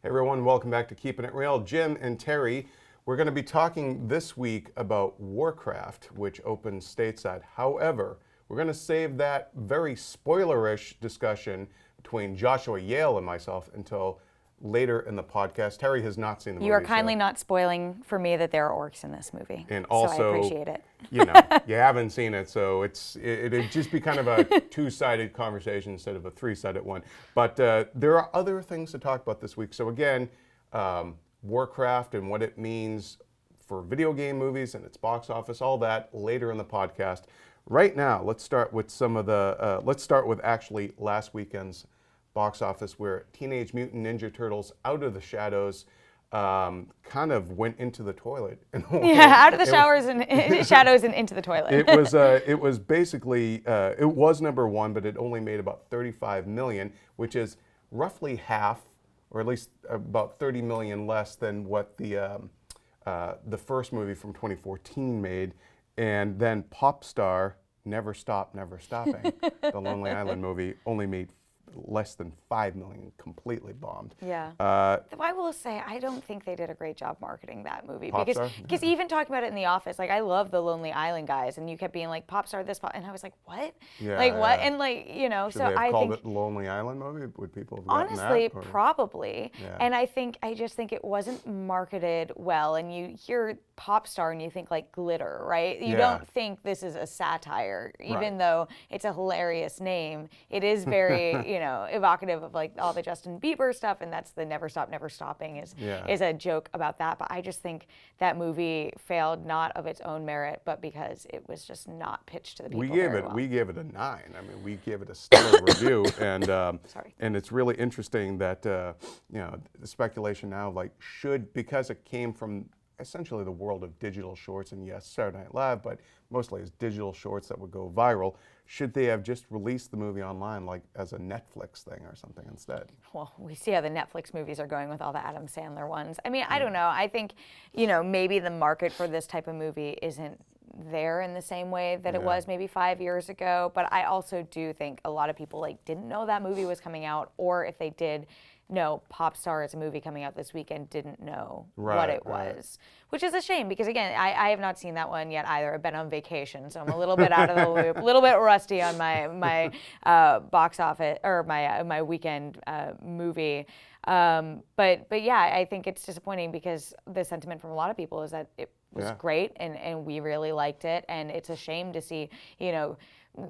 Hey everyone, welcome back to Keeping It Real. Jim and Terry, we're going to be talking this week about Warcraft, which opens stateside. However, we're going to save that very spoilerish discussion between Joshua Yale and myself until later in the podcast. Terry has not seen the movie. You are kindly not spoiling for me that there are orcs in this movie. And also, so I appreciate it. You know, you haven't seen it, so it'd just be kind of a two-sided conversation instead of a three-sided one. But there are other things to talk about this week. So again, Warcraft and what it means for video game movies and its box office, all that later in the podcast. Right now, let's start with let's start with actually last weekend's box office, where Teenage Mutant Ninja Turtles Out of the Shadows kind of went into the toilet. Yeah, out of the shadows and into the toilet. It was basically, it was number one, but it only made about 35 million, which is roughly half, or at least about 30 million less than what the first movie from 2014 made. And then Popstar, Never Stop, Never Stopping, the Lonely Island movie, only made less than 5 million, completely bombed. Yeah. I will say, I don't think they did a great job marketing that movie. Because even talking about it in the office, like, I love the Lonely Island guys, and you kept being like, Popstar this, and I was like, what? Yeah, like, what? Yeah. And like, you know, Should so they have I called think it Lonely Island movie? Would people have gotten honestly, that? Probably. Yeah. And I just think it wasn't marketed well. And you hear Popstar and you think like glitter, right? You don't think this is a satire, even though it's a hilarious name. It is very, you know, evocative of like all the Justin Bieber stuff, and that's the Never Stop, Never Stopping is a joke about that. But I just think that movie failed not of its own merit, but because it was just not pitched to the people very well. We gave it a 9. I mean, we gave it a stellar review, and and it's really interesting that you know, the speculation now, like, because it came from essentially the world of digital shorts, and yes, Saturday Night Live, but mostly as digital shorts that would go viral. Should they have just released the movie online, like as a Netflix thing or something instead? Well, we see how the Netflix movies are going with all the Adam Sandler ones. I mean, I don't know. I think, you know, maybe the market for this type of movie isn't there in the same way that it was maybe 5 years ago. But I also do think a lot of people like didn't know that movie was coming out, or if they did know Popstar is a movie coming out this weekend, didn't know what it was, which is a shame because, again, I have not seen that one yet either. I've been on vacation, so I'm a little bit out of the loop, a little bit rusty on my box office or my weekend movie. But yeah, I think it's disappointing because the sentiment from a lot of people is that it was great and we really liked it, and it's a shame to see, you know,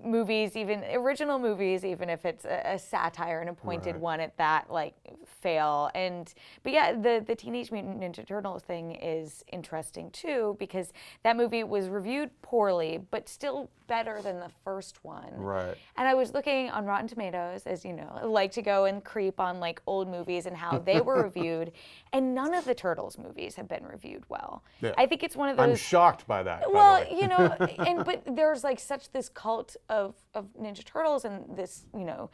movies, even original movies, even if it's a satire and a pointed one at that, like, fail. But yeah, the Teenage Mutant Ninja Turtles thing is interesting too, because that movie was reviewed poorly, but still better than the first one. Right. And I was looking on Rotten Tomatoes, as you know, I like to go and creep on like old movies and how they were reviewed, and none of the Turtles movies have been reviewed well. Yeah. I think it's one of those. I'm shocked by that. Well, by the way. you know, but there's like such this cult of Ninja Turtles, and this, you know,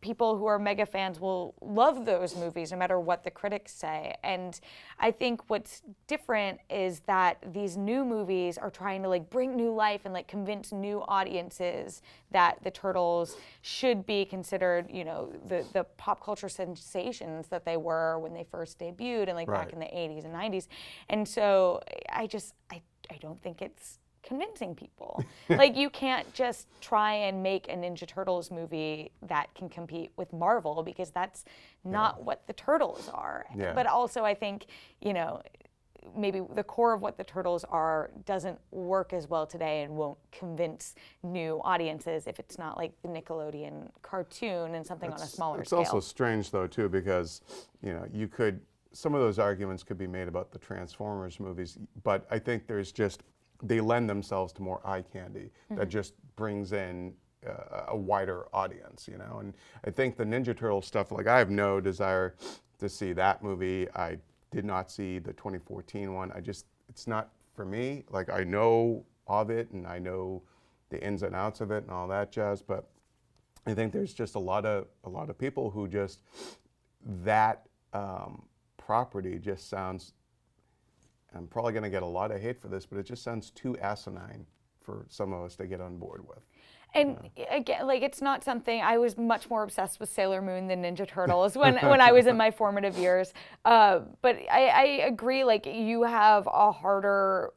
people who are mega fans will love those movies no matter what the critics say. And I think what's different is that these new movies are trying to like bring new life and like convince new audiences that the Turtles should be considered, you know, the pop culture sensations that they were when they first debuted and like back in the 80s and 90s. And so I don't think it's convincing people. Like, you can't just try and make a Ninja Turtles movie that can compete with Marvel, because that's not what the Turtles are. Yeah. But also I think, you know, maybe the core of what the Turtles are doesn't work as well today and won't convince new audiences if it's not like the Nickelodeon cartoon and something on a smaller scale. It's also strange though too, because, you know, some of those arguments could be made about the Transformers movies, but I think they lend themselves to more eye candy that just brings in a wider audience, you know. And I think the Ninja Turtle stuff, like, I have no desire to see that movie. I did not see the 2014 one. It's not for me. Like, I know of it and I know the ins and outs of it and all that jazz, but I think there's just a lot of people who just, that property just sounds, I'm probably going to get a lot of hate for this, but it just sounds too asinine for some of us to get on board with. And again, like it's not something I was much more obsessed with Sailor Moon than Ninja Turtles when I was in my formative years. But I agree, like you have a harder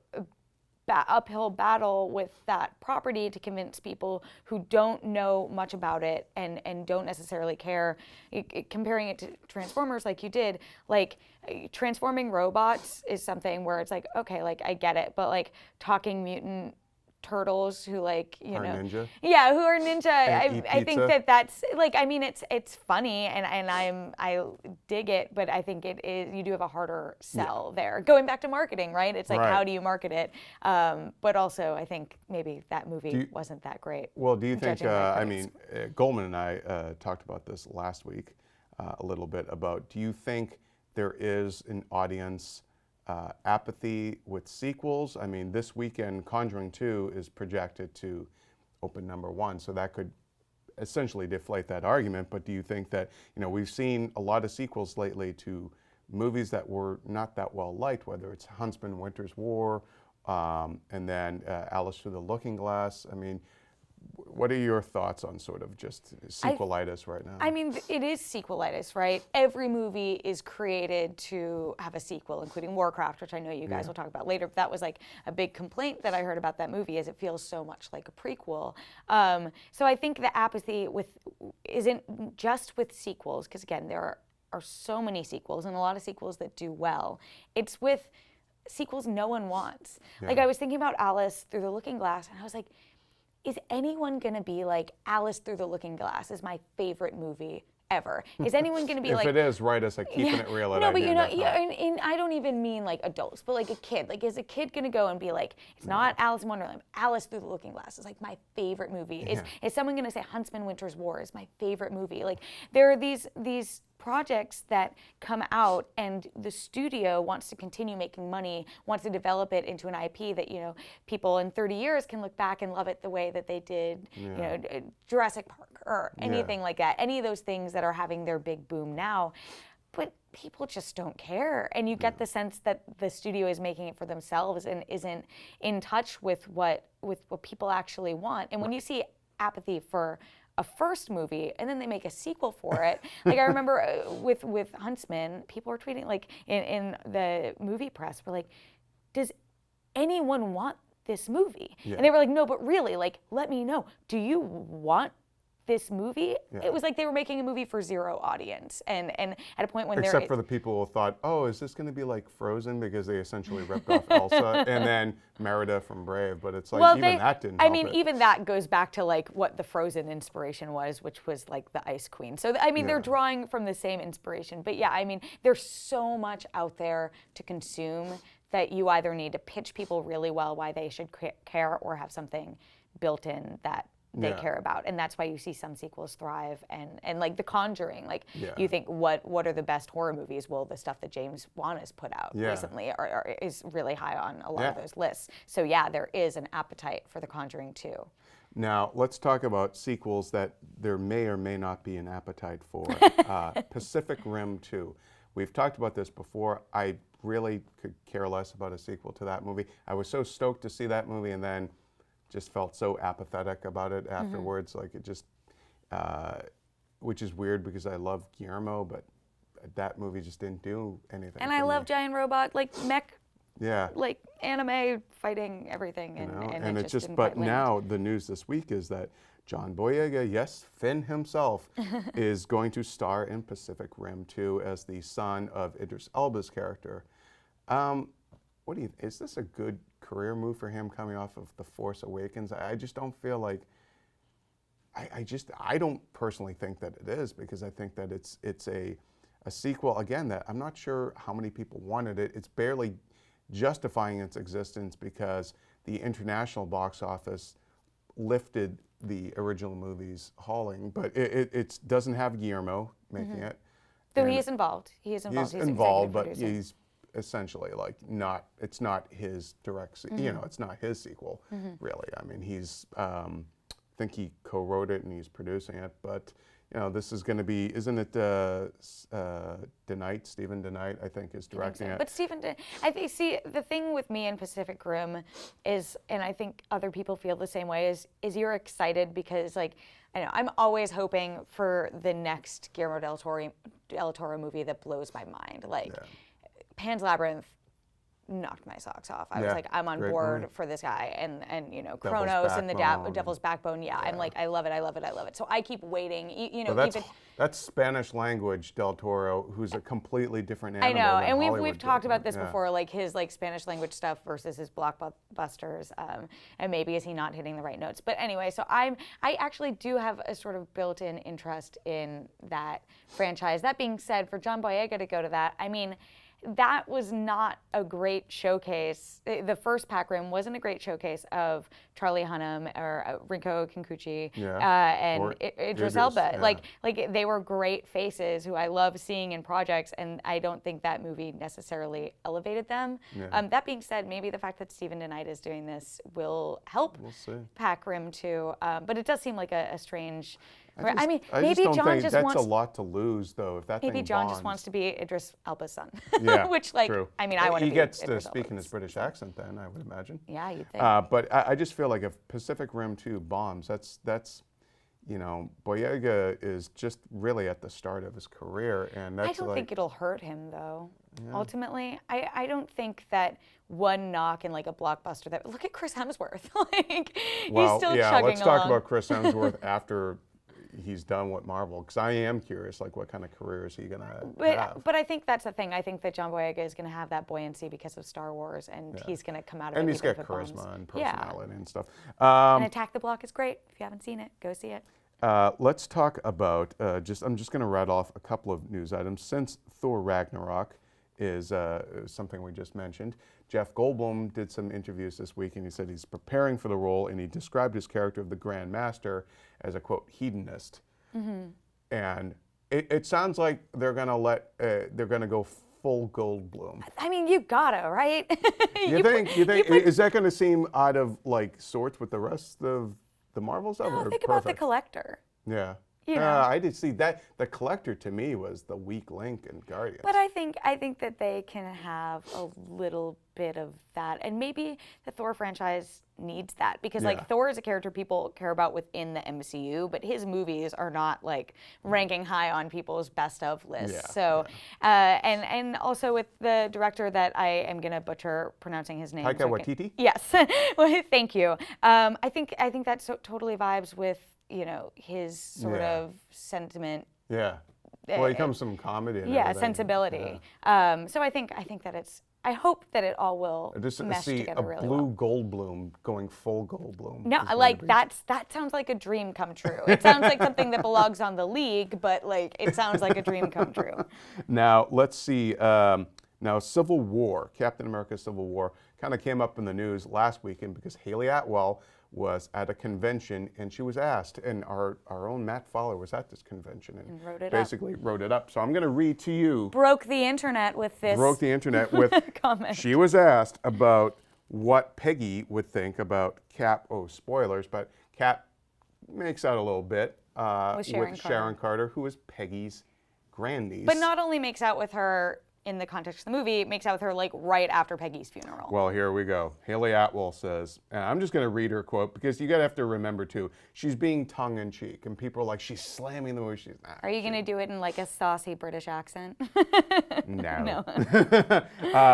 uphill battle with that property to convince people who don't know much about it and don't necessarily care. Comparing it to Transformers like you did, like transforming robots is something where it's like, okay, like I get it, but like talking mutant turtles who like who are ninja. I think that's like, I mean, it's funny and I dig it, but I think it is, you do have a harder sell there. Going back to marketing, right? It's like, how do you market it? But also I think maybe that movie wasn't that great. Well, do you think, I mean, Goldman and I talked about this last week a little bit about, do you think there is an audience apathy with sequels? I mean, this weekend, Conjuring 2 is projected to open #1, so that could essentially deflate that argument. But do you think that, we've seen a lot of sequels lately to movies that were not that well liked, whether it's Huntsman, Winter's War, and then Alice Through the Looking Glass. I mean, what are your thoughts on sort of just sequelitis right now? I mean, it is sequelitis, right? Every movie is created to have a sequel, including Warcraft, which I know you guys will talk about later. But that was like a big complaint that I heard about that movie, is it feels so much like a prequel. So I think the apathy isn't just with sequels, because again, there are so many sequels and a lot of sequels that do well. It's with sequels no one wants. Like I was thinking about Alice Through the Looking Glass, and I was like, is anyone going to be like, Alice Through the Looking Glass is my favorite movie ever? Is anyone going to be if like... If it is, write us a Keeping It Real at No, but IGN.com. I don't even mean like adults, but like a kid. Like, is a kid going to go and be like, it's not Alice in Wonderland, Alice Through the Looking Glass is like my favorite movie. Is someone going to say Huntsman, Winter's War is my favorite movie? Like, there are these projects that come out and the studio wants to continue making money, wants to develop it into an IP that, people in 30 years can look back and love it the way that they did, Jurassic Park or anything like that. Any of those things that are having their big boom now. But people just don't care. And you get the sense that the studio is making it for themselves and isn't in touch with what people actually want. And when you see apathy for a first movie and then they make a sequel for it. Like I remember with Huntsman, people were tweeting like in the movie press were like, does anyone want this movie? And they were like, no, but really, like, let me know. Do you want this movie? It was like they were making a movie for zero audience, and at a point when except for the people who thought, oh, is this going to be like Frozen, because they essentially ripped off Elsa and then Merida from Brave, but it's like that didn't help it. Even that goes back to like what the Frozen inspiration was, which was like the Ice Queen. So I mean they're drawing from the same inspiration, but I mean there's so much out there to consume that you either need to pitch people really well why they should care or have something built in that they care about, and that's why you see some sequels thrive, and like The Conjuring, like you think what are the best horror movies? Well, the stuff that James Wan has put out recently is really high on a lot of those lists. So there is an appetite for The Conjuring too. Now let's talk about sequels that there may or may not be an appetite for. Pacific Rim 2. We've talked about this before. I really could care less about a sequel to that movie. I was so stoked to see that movie, and then just felt so apathetic about it afterwards. Like it just, which is weird because I love Guillermo, but that movie just didn't do anything. And I love giant robot, like mech, yeah, like anime fighting everything, and it just but now the news this week is that John Boyega, yes, Finn himself, is going to star in Pacific Rim 2 as the son of Idris Elba's character. What do you? Is this a good career move for him coming off of The Force Awakens? I just don't feel like. I don't personally think that it is, because I think that it's a sequel again that I'm not sure how many people wanted it. It's barely justifying its existence because the international box office lifted the original movie's hauling, but it doesn't have Guillermo making it. Though he is involved. He's involved, but he's essentially like it's not his direct, it's not his sequel, really. I mean, he's, I think he co-wrote it and he's producing it, but this is going to be, isn't it DeKnight, Stephen DeKnight, I think, is directing it. But I think, see, the thing with me and Pacific Rim is, and I think other people feel the same way, is you're excited because, like, I know I'm always hoping for the next Guillermo del Toro movie that blows my mind. Like, Pan's Labyrinth knocked my socks off. I was like, I'm on board for this guy, and Kronos and the Devil's Backbone. Yeah, I'm like, I love it. So I keep waiting. That's Spanish language Del Toro, who's a completely different animal. I know, than and Hollywood we've talked about this yeah. before, like his Spanish language stuff versus his blockbusters, and maybe is he not hitting the right notes? But anyway, so I actually do have a sort of built-in interest in that franchise. That being said, for John Boyega to go to that, I mean, that was not a great showcase. The first Pac Rim wasn't a great showcase of Charlie Hunnam or Rinko Kikuchi and Idris Elba. Yeah. Like they were great faces who I love seeing in projects, and I don't think that movie necessarily elevated them. Yeah. That being said, maybe the fact that Stephen DeKnight is doing this will help Pac Rim too. But it does seem like a strange. Maybe John just wants. That's a lot to lose, though. If that maybe thing John bonds. just wants to be Idris Elba's son. Yeah, which, like, true. I mean, I want to. He gets to Idris speak in Elba's his British accent, then I would imagine. Yeah, you'd think. But I just feel like if Pacific Rim 2 bombs, that's Boyega is just really at the start of his career, and that's. I don't think it'll hurt him though. Yeah. Ultimately, I don't think that one knock in like a blockbuster. That look at Chris Hemsworth, like he's still chugging along. Let's talk about Chris Hemsworth after he's done with Marvel, because I am curious, like, what kind of career is he gonna have? But I think that's the thing. I think that John Boyega is gonna have that buyency because of Star Wars, and he's gonna come out of it. And he's got charisma charisma and personality and stuff. And Attack the Block is great. If you haven't seen it, go see it. Let's talk about I'm just gonna rattle off a couple of news items. Since Thor Ragnarok is something we just mentioned, Jeff Goldblum did some interviews this week, and he said he's preparing for the role, and he described his character of the Grand Master as a, quote, hedonist. Mm-hmm. And it sounds like they're gonna go full Goldblum. I mean, you gotta, right? You think is that gonna seem out of like sorts with the rest of the Marvel stuff? No, think about the Collector. Yeah. I did see that. The Collector to me was the weak link in Guardians. But I think that they can have a little bit of that, and maybe the Thor franchise needs that, because like Thor is a character people care about within the MCU, but his movies are not like ranking high on people's best of lists. Yeah, so and also with the director that I am gonna butcher pronouncing his name. Taika Waititi? Yes. Well, thank you. I think that totally vibes with his sort of sentiment. Yeah. Well, he comes from comedy. And everything. Sensibility. Yeah. So I think that I hope that it all will mesh together really well. A blue Goldblum going full Goldblum. No, like that sounds like a dream come true. It sounds like something that belongs on The League, but like it sounds like a dream come true. Now let's see. Now Civil War, Captain America: Civil War, kind of came up in the news last weekend because Haley Atwell was at a convention, and she was asked, and our own Matt Fowler was at this convention and wrote it up. So I'm going to read to you. Broke the internet with this. Broke the internet with comment. She was asked about what Peggy would think about Cap. Oh, spoilers, but Cap makes out a little bit with Sharon Carter, who is Peggy's grandniece. But not only makes out with her in the context of the movie, makes out with her like right after Peggy's funeral. Well, here we go. Haley Atwell says, and I'm just going to read her quote because you got to have to remember too, she's being tongue-in-cheek, and people are like, she's slamming the movie. She's not. Are you going to do it in like a saucy British accent? No.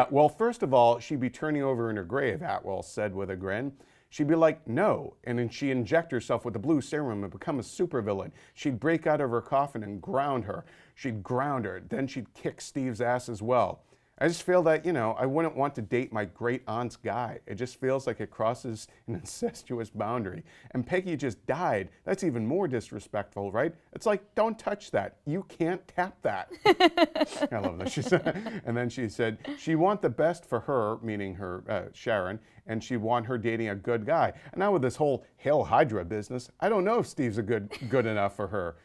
Well, first of all, she'd be turning over in her grave, Atwell said with a grin. She'd be like, no, and then she'd inject herself with the blue serum and become a supervillain. She'd break out of her coffin and ground her. She'd ground her. Then she'd kick Steve's ass as well. I just feel that, I wouldn't want to date my great aunt's guy. It just feels like it crosses an incestuous boundary. And Peggy just died. That's even more disrespectful, right? It's like, don't touch that. You can't tap that. I love that. She said, and then she said, she want the best for her, meaning her, Sharon, and she want her dating a good guy. And now with this whole Hail Hydra business, I don't know if Steve's good enough for her.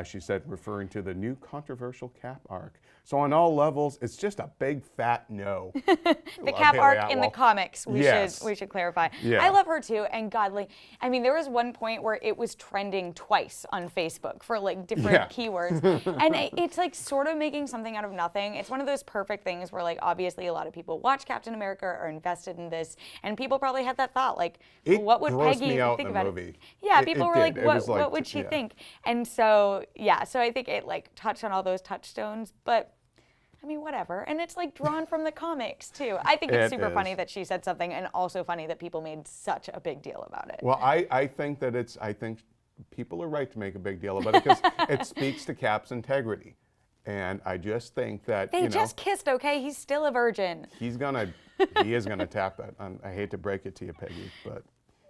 She said, referring to the new controversial Cap arc. So on all levels, it's just a big fat no. The Cap arc in the comics, we should clarify. Yeah. I love her too, and godly. I mean, there was one point where it was trending twice on Facebook for like different keywords, and it's like sort of making something out of nothing. It's one of those perfect things where like obviously a lot of people watch Captain America, are invested in this, and people probably had that thought like, what would Peggy think about it? Yeah, people were like, what would she think? And so so I think it like touched on all those touchstones, but I mean, whatever. And it's like drawn from the comics too. I think it's super funny that she said something, and also funny that people made such a big deal about it. Well, I think people are right to make a big deal about it because it speaks to Cap's integrity. And I just think that, they just kissed, okay? He's still a virgin. he is gonna tap that. I hate to break it to you, Peggy, but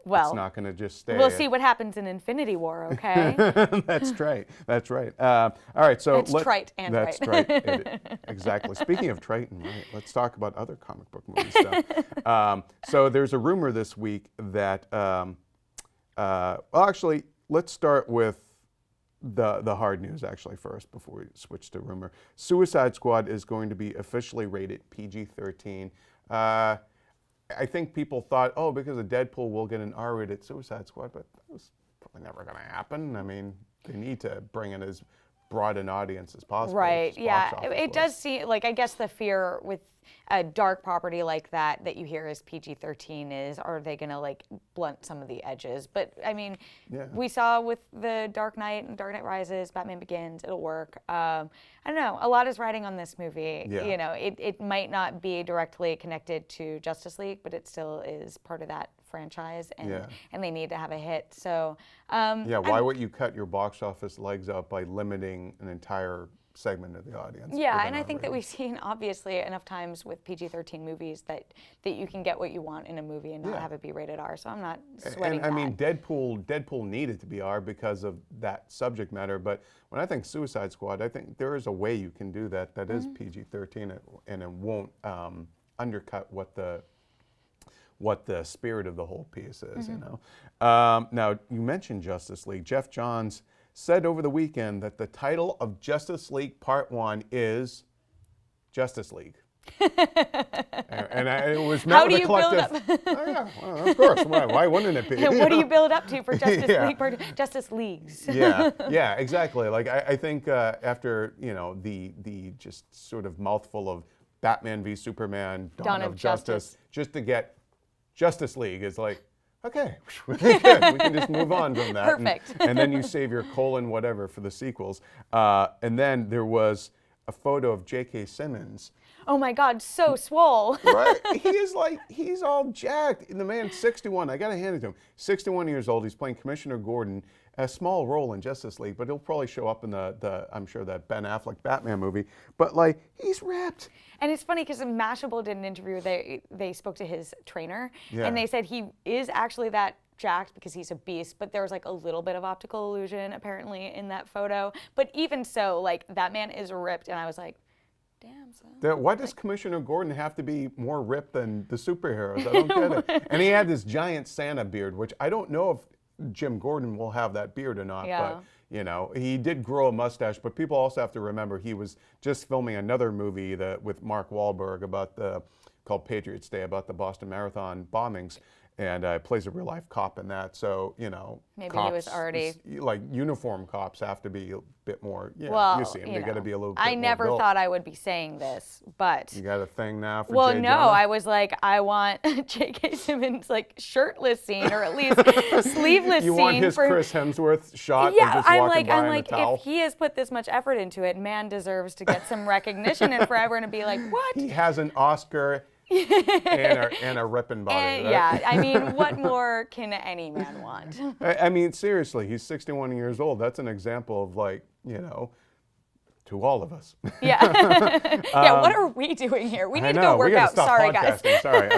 it's not going to just stay. We'll see what happens in Infinity War, okay? That's right. That's right. All right. So it's trite and that's right. Exactly. Speaking of trite and right, let's talk about other comic book movie stuff. So there's a rumor this week that, well, actually, let's start with the hard news actually first before we switch to rumor. Suicide Squad is going to be officially rated PG-13. I think people thought, oh, because of Deadpool, we'll get an R-rated Suicide Squad, but that was probably never going to happen. I mean, they need to bring in as broad an audience as possible. Right, yeah. It does seem, like, I guess the fear with a dark property like that you hear is PG-13 is, are they going to, like, blunt some of the edges? But, I mean, we saw with the Dark Knight and Dark Knight Rises, Batman Begins, it'll work. I don't know. A lot is riding on this movie. Yeah. You know, it might not be directly connected to Justice League, but it still is part of that franchise, and they need to have a hit. So, why would you cut your box office legs out by limiting an entire segment of the audience? Yeah, and I think that we've seen obviously enough times with PG-13 movies that you can get what you want in a movie and not have it be rated R. So I'm not sweating that. I mean, Deadpool needed to be R because of that subject matter. But when I think Suicide Squad, I think there is a way you can do that is PG-13, and it won't undercut what the spirit of the whole piece is. You know. Now you mentioned Justice League. Jeff Johns said over the weekend that the title of Justice League Part 1 is Justice League. and it was met with a collective. Build up? Oh yeah, well, of course. Why wouldn't it be? What do you build up to for Justice League Part 2? Justice Leagues. yeah, exactly. Like I think after the just sort of mouthful of Batman v Superman, Dawn of Justice, just to get Justice League is like, okay, we can just move on from that. Perfect. And then you save your colon whatever for the sequels. And then there was a photo of J.K. Simmons. Oh my God, so swole. Right? He's all jacked. The man's 61. I got to hand it to him. 61 years old. He's playing Commissioner Gordon, a small role in Justice League, but he'll probably show up in the I'm sure, that Ben Affleck Batman movie. But like, he's ripped. And it's funny because Mashable did an interview. They spoke to his trainer, and they said he is actually that jacked because he's a beast, but there was like a little bit of optical illusion apparently in that photo. But even so, like, that man is ripped, and I was like, damn, son. Why does Commissioner Gordon have to be more ripped than the superheroes? I don't get it. And he had this giant Santa beard, which I don't know if Jim Gordon will have that beard or not, but you know, he did grow a mustache. But people also have to remember he was just filming another movie with Mark Wahlberg called Patriots Day, about the Boston Marathon bombings. And plays a real life cop in that, so you know. Maybe cops, he was already like uniform cops have to be a bit more. Yeah, well, you see them; they got to be a little. Bit I more never built. thought I would be saying this, but you got a thing now for. Well, Jay no, Jonah? I was like, I want J.K. Simmons like shirtless scene, or at least sleeveless scene. You want his Chris Hemsworth shot? Yeah, just I'm walking like, by in a towel? if he has put this much effort into it, man deserves to get some recognition and forever, and to be like, what? He has an Oscar. and a ripping body. Right? Yeah, I mean, what more can any man want? I mean, seriously, he's 61 years old. That's an example of, like, you know, to all of us. Yeah. Yeah, what are we doing here? We need to go work out. Sorry, guys. Sorry.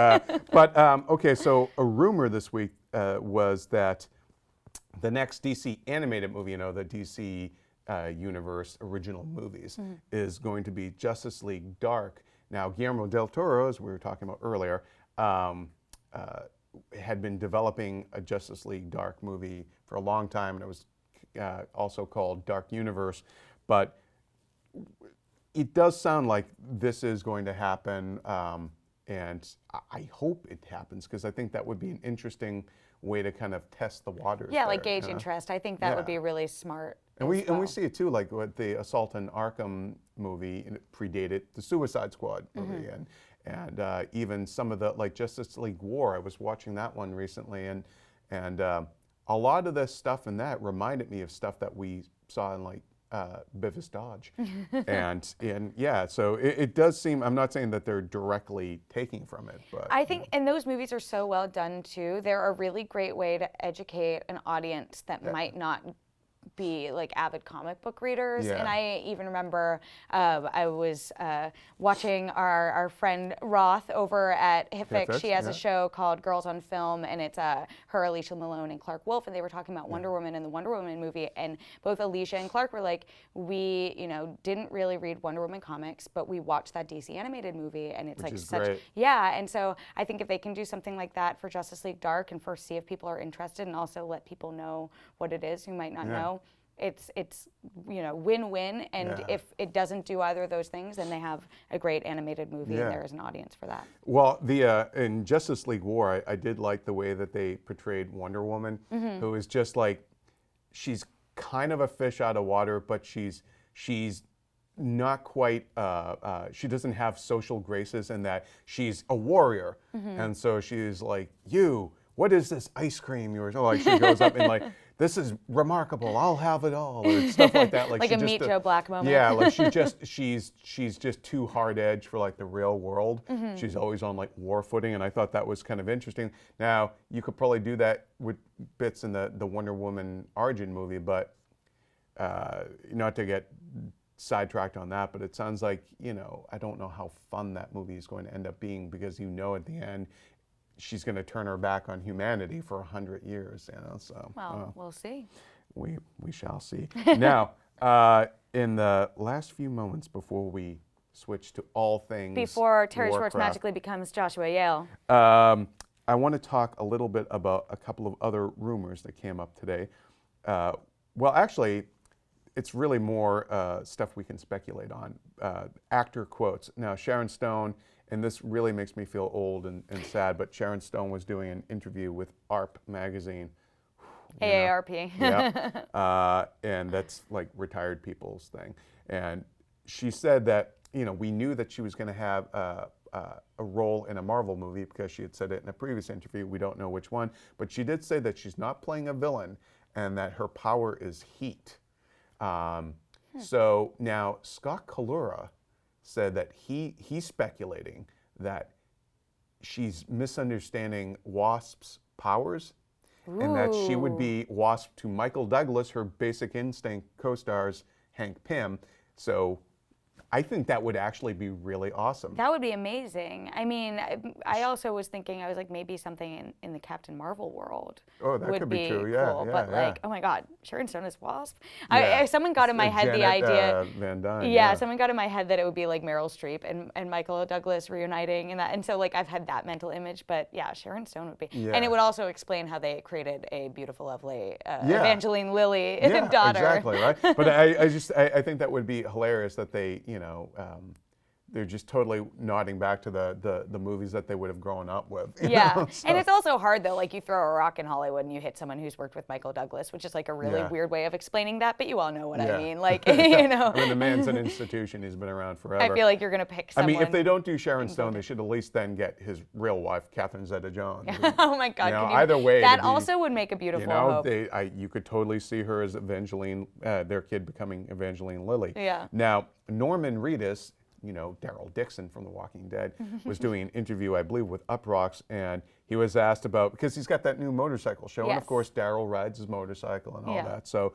Okay, so a rumor this week was that the next DC animated movie, you know, the DC Universe original movies, is going to be Justice League Dark. Now, Guillermo del Toro, as we were talking about earlier, had been developing a Justice League Dark movie for a long time, and it was also called Dark Universe. But it does sound like this is going to happen, and I hope it happens because I think that would be an interesting way to kind of test the waters. Yeah, there, like gauge you know? interest. I think that would be really smart. And we see it too, like with the Assault on Arkham movie, and it predated the Suicide Squad movie, and even some of the like Justice League War. I was watching that one recently, and a lot of the stuff in that reminded me of stuff that we saw in like Beavis Dodge, and yeah, so it does seem. I'm not saying that they're directly taking from it, but I think, and those movies are so well done too. They're a really great way to educate an audience that might not be like avid comic book readers. Yeah. And I even remember I was watching our friend Roth over at HitFix. She has a show called Girls on Film, and it's her, Alicia Malone, and Clark Wolf, and they were talking about Wonder Woman and the Wonder Woman movie, and both Alicia and Clark were like, we, didn't really read Wonder Woman comics, but we watched that DC animated movie, and it's Which like is such, great. yeah, and so I think if they can do something like that for Justice League Dark, and first see if people are interested, and also let people know what it is who might not know, it's win-win, and if it doesn't do either of those things, then they have a great animated movie, and there is an audience for that. Well, in Justice League War, I did like the way that they portrayed Wonder Woman, who is just like, she's kind of a fish out of water, but she's not quite, she doesn't have social graces in that she's a warrior. And so she's like, what is this ice cream yours? Oh, like she goes up and like, this is remarkable, I'll have it all, or stuff like that. Like a Meet Joe Black moment. Yeah, like she's just too hard edged for like the real world. She's always on like war footing, and I thought that was kind of interesting. Now, you could probably do that with bits in the Wonder Woman origin movie, but not to get sidetracked on that, but it sounds like, I don't know how fun that movie is going to end up being, because at the end, she's going to turn her back on humanity for 100 years, so. Well, we'll see. We shall see. Now, in the last few moments before we switch to all things Before Terry Schwartz Warcraft, magically becomes Joshua Yale. I want to talk a little bit about a couple of other rumors that came up today. Well, actually, it's really more stuff we can speculate on. Actor quotes. Now, Sharon Stone, and this really makes me feel old and sad, but Sharon Stone was doing an interview with ARP magazine. AARP. Yeah. And that's like retired people's thing. And she said that, we knew that she was going to have a role in a Marvel movie because she had said it in a previous interview. We don't know which one. But she did say that she's not playing a villain and that her power is heat. So now Scott Kalura said that he's speculating that she's misunderstanding Wasp's powers. Ooh. And that she would be Wasp to Michael Douglas, her Basic Instinct co-stars Hank Pym. So I think that would actually be really awesome. That would be amazing. I mean, I also was thinking, I was like, maybe something in the Captain Marvel world Oh, that would could be true, yeah, cool. yeah, But yeah. like, oh my God, Sharon Stone is Wasp. Yeah. Someone got in my head the Janet, idea. Van Dyne, Yeah, someone got in my head that it would be like Meryl Streep and Michael Douglas reuniting and that. And so like I've had that mental image, but yeah, Sharon Stone would be. Yeah. And it would also explain how they created a beautiful, lovely Evangeline Lilly Yeah, daughter. exactly, right? But I think that would be hilarious that they, they're just totally nodding back to the movies that they would have grown up with. Yeah, So. and it's also hard though, like you throw a rock in Hollywood and you hit someone who's worked with Michael Douglas, which is like a really weird way of explaining that, but you all know what I mean. Like, I mean, the man's an institution. He's been around forever. I feel like you're going to pick someone. I mean, if they don't do Sharon Stone, they should at least then get his real wife, Catherine Zeta-Jones. Oh my God. Either way. That also would make a beautiful hope. You could totally see her as Evangeline, their kid becoming Evangeline Lilly. Yeah. Now, Norman Reedus, Daryl Dixon from The Walking Dead, was doing an interview, I believe, with Uprocks, and he was asked about, because he's got that new motorcycle show, and of course, Daryl rides his motorcycle and all that. So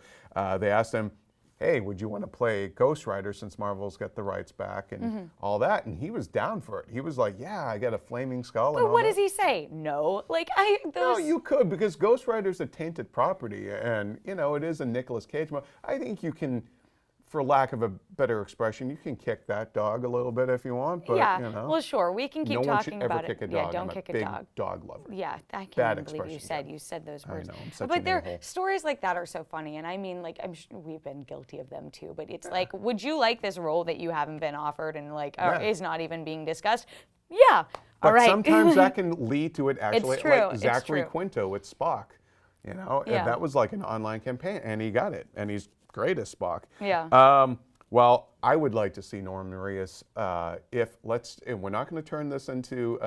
they asked him, hey, would you want to play Ghost Rider since Marvel's got the rights back and all that? And he was down for it. He was like, yeah, I got a flaming skull. But what does he say? No. Like, No, you could, because Ghost Rider's a tainted property, and, it is a Nicolas Cage movie. I think you can for lack of a better expression, you can kick that dog a little bit if you want, but yeah. you know. Well, sure. We can keep No one should talking ever about kick it. a dog. Yeah, don't I'm kick a a big dog. dog lover. Yeah, I can't Bad even believe expression, you said those I words. know, I'm such But an they're a-hole. stories like that are so funny, and I mean, like we've been guilty of them too. But it's like, would you like this role that you haven't been offered and like is not even being discussed? Yeah. But all right. sometimes that can lead to it actually, true, like it's Zachary true. Quinto with Spock. You know, Yeah. that was like an online campaign, and he got it, and he's great as Spock. Yeah. Well, I would like to see Norman Reedus. And we're not going to turn this into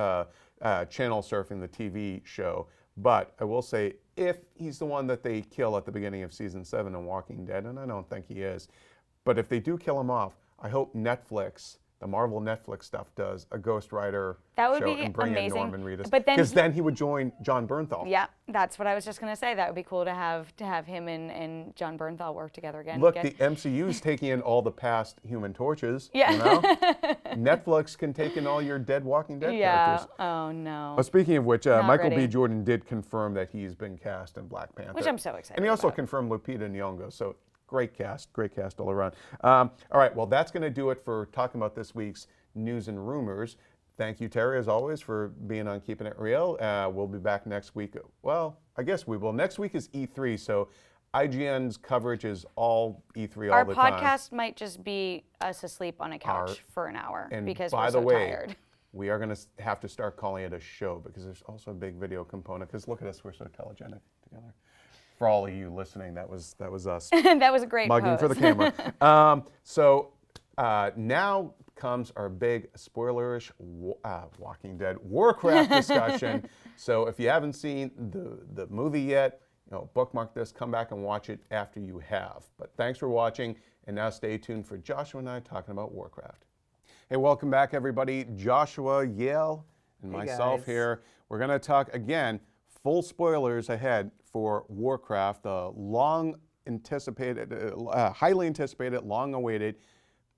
channel surfing, the TV show, but I will say if he's the one that they kill at the beginning of season 7 of Walking Dead, and I don't think he is, but if they do kill him off, I hope Netflix, the Marvel Netflix stuff, does a Ghost Rider That would show be and bring amazing. in Norman Reedus. But then because then he would join John Bernthal. Yeah, that's what I was just gonna say. That would be cool to have him and John Bernthal work together again. Look, the MCU's taking in all the past Human Torches. Yeah. You know? Netflix can take in all your dead Walking Dead characters. Oh no. Well, speaking of which, Not Michael B. ready. Jordan did confirm that he's been cast in Black Panther. Which I'm so excited And he also about. confirmed Lupita Nyong'o. So great cast all around. All right, well, that's going to do it for talking about this week's news and rumors. Thank you, Terry, as always, for being on Keeping It Real. We'll be back next week. Well, I guess we will. Next week is E3, so IGN's coverage is all E3 all Our the time. podcast might just be us asleep on a couch for an hour And because by we're the so way, tired. we are going to have to start calling it a show because there's also a big video component. Because look at us, we're so telegenic together. For all of you listening, that was us. That was a great Mugging pose. for the camera. Now comes our big spoilerish Walking Dead Warcraft discussion. So if you haven't seen the movie yet, bookmark this, come back and watch it after you have. But thanks for watching, and now stay tuned for Joshua and I talking about Warcraft. Hey, welcome back, everybody. Joshua, Yale, and myself guys. here. We're going to talk again, full spoilers ahead for Warcraft, the highly anticipated, long-awaited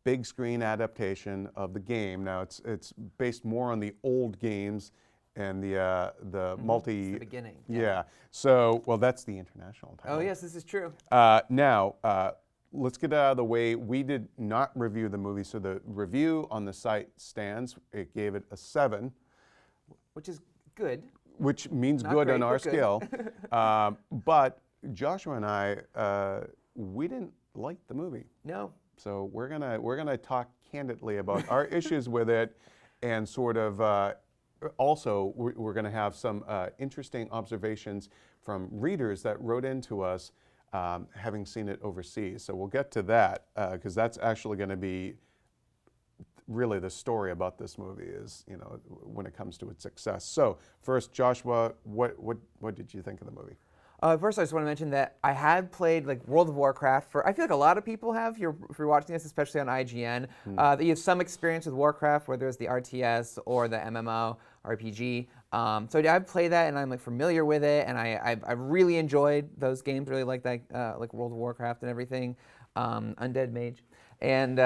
big screen adaptation of the game. Now it's based more on the old games and the multi. It's the beginning. Yeah. So that's the international title. Oh yes, this is true. Now let's get it out of the way. We did not review the movie, so the review on the site stands. It gave it a 7, Which is good. which means Not good great, on our but good. scale. But Joshua and I, we didn't like the movie. No. So we're gonna talk candidly about our issues with it, and sort of also we're gonna have some interesting observations from readers that wrote into us, having seen it overseas. So we'll get to that because that's actually going to be really the story about this movie is when it comes to its success. So first, Joshua, what did you think of the movie? First, I just want to mention that I had played like World of Warcraft I feel like a lot of people have. If you're watching this, especially on IGN, that you have some experience with Warcraft, whether it's the RTS or the MMO RPG. So I've played that and I'm like familiar with it, and I really enjoyed those games. Really like that, like World of Warcraft and everything. Undead Mage, and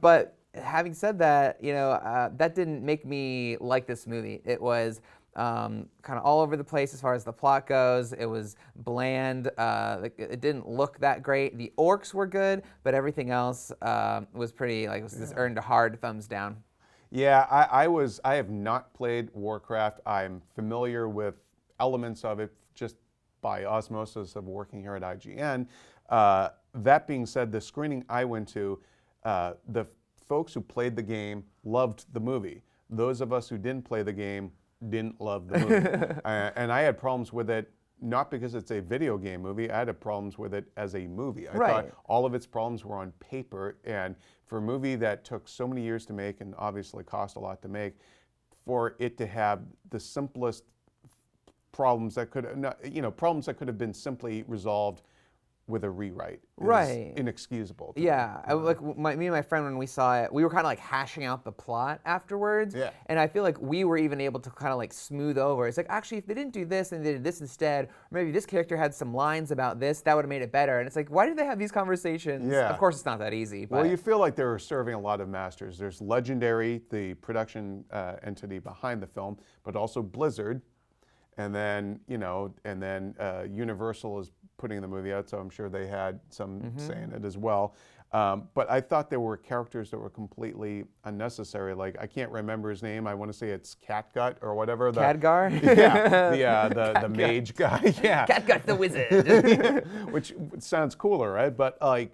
but having said that, that didn't make me like this movie. It was kind of all over the place as far as the plot goes. It was bland. It didn't look that great. The orcs were good, but everything else was pretty just earned a hard thumbs down. Yeah, I have not played Warcraft. I'm familiar with elements of it just by osmosis of working here at IGN. That being said, the screening I went to, the folks who played the game loved the movie. Those of us who didn't play the game didn't love the movie. And I had problems with it, not because it's a video game movie. I had problems with it as a movie. I thought all of its problems were on paper, and for a movie that took so many years to make and obviously cost a lot to make, for it to have the simplest problems that could have been simply resolved with a rewrite is inexcusable. Yeah, me and my friend, when we saw it, we were kind of like hashing out the plot afterwards. Yeah. And I feel like we were even able to kind of like smooth over. It's like, actually, if they didn't do this and they did this instead, or maybe this character had some lines about this, that would have made it better. And it's like, why do they have these conversations? Yeah. Of course, it's not that easy. But Well, you feel like they're serving a lot of masters. There's Legendary, the production entity behind the film, but also Blizzard. And then, Universal is putting the movie out, so I'm sure they had some say in it as well. But I thought there were characters that were completely unnecessary. Like, I can't remember his name. I want to say it's Catgut or whatever. Khadgar? Yeah, the mage guy. Yeah. Catgut the wizard. Which sounds cooler, right? But like,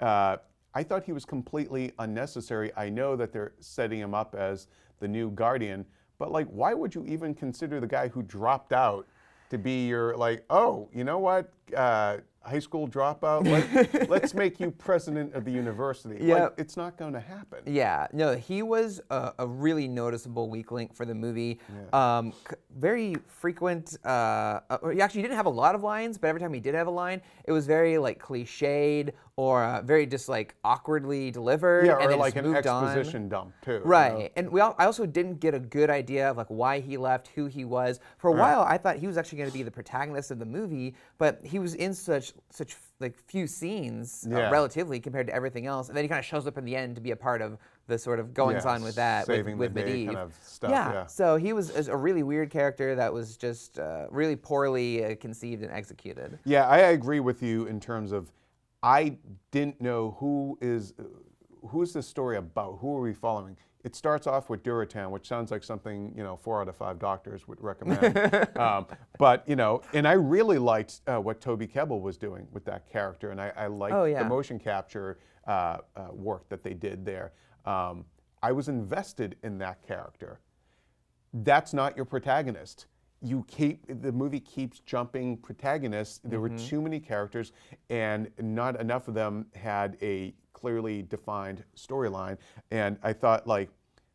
I thought he was completely unnecessary. I know that they're setting him up as the new Guardian, but like, why would you even consider the guy who dropped out to be your, like, oh, you know what, high school dropout, let's make you president of the university. Yeah. Like, it's not going to happen. Yeah, no, he was a really noticeable weak link for the movie. Very frequent. He actually didn't have a lot of lines, but every time he did have a line, it was very like cliched or very just like awkwardly delivered. Yeah, and or it like just an moved exposition dump too. Right, and I also didn't get a good idea of like why he left, who he was. For a while, I thought he was actually going to be the protagonist of the movie, but he was in such like few scenes relatively compared to everything else, and then he kind of shows up in the end to be a part of the sort of goings on with that saving with the day Medivh. kind of stuff. Yeah, so he was a really weird character that was just really poorly conceived and executed. Yeah, I agree with you in terms of I didn't know who's this story about? Who are we following? It starts off with Duratan, which sounds like something 4 out of 5 doctors would recommend. But and I really liked what Toby Kebbell was doing with that character, and I liked the motion capture work that they did there. I was invested in that character. That's not your protagonist. The movie keeps jumping protagonists. There were too many characters, and not enough of them had a clearly defined storyline. And I thought like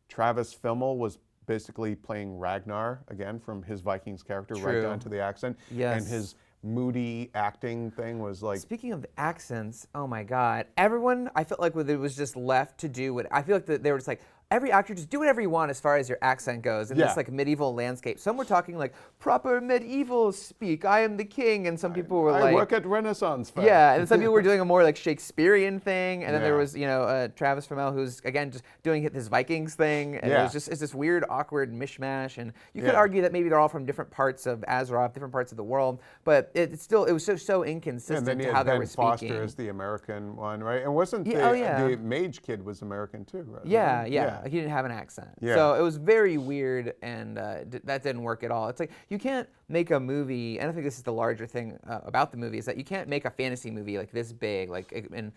Travis Fimmel was basically playing Ragnar again from his Vikings character, right down to the accent. Yes. And his moody acting thing was like. Speaking of the accents, oh my God, everyone, I felt like it was just left to do what, I feel like they were just like, every actor just do whatever you want as far as your accent goes in this like medieval landscape. Some were talking like proper medieval speak, I am the king, and some people were like, I work at Renaissance Fair. Yeah, and some people were doing a more like Shakespearean thing, and then there was Travis Fimmel who's again just doing his Vikings thing, and it's this weird awkward mishmash, and you could argue that maybe they're all from different parts of Azeroth, different parts of the world, but it was so inconsistent to how they were speaking. And then Ben Foster is the American one, right? And wasn't the mage kid was American too, right? Yeah. He didn't have an accent. Yeah. So it was very weird, and that didn't work at all. It's like, you can't make a movie, and I think this is the larger thing about the movie, is that you can't make a fantasy movie like this big, and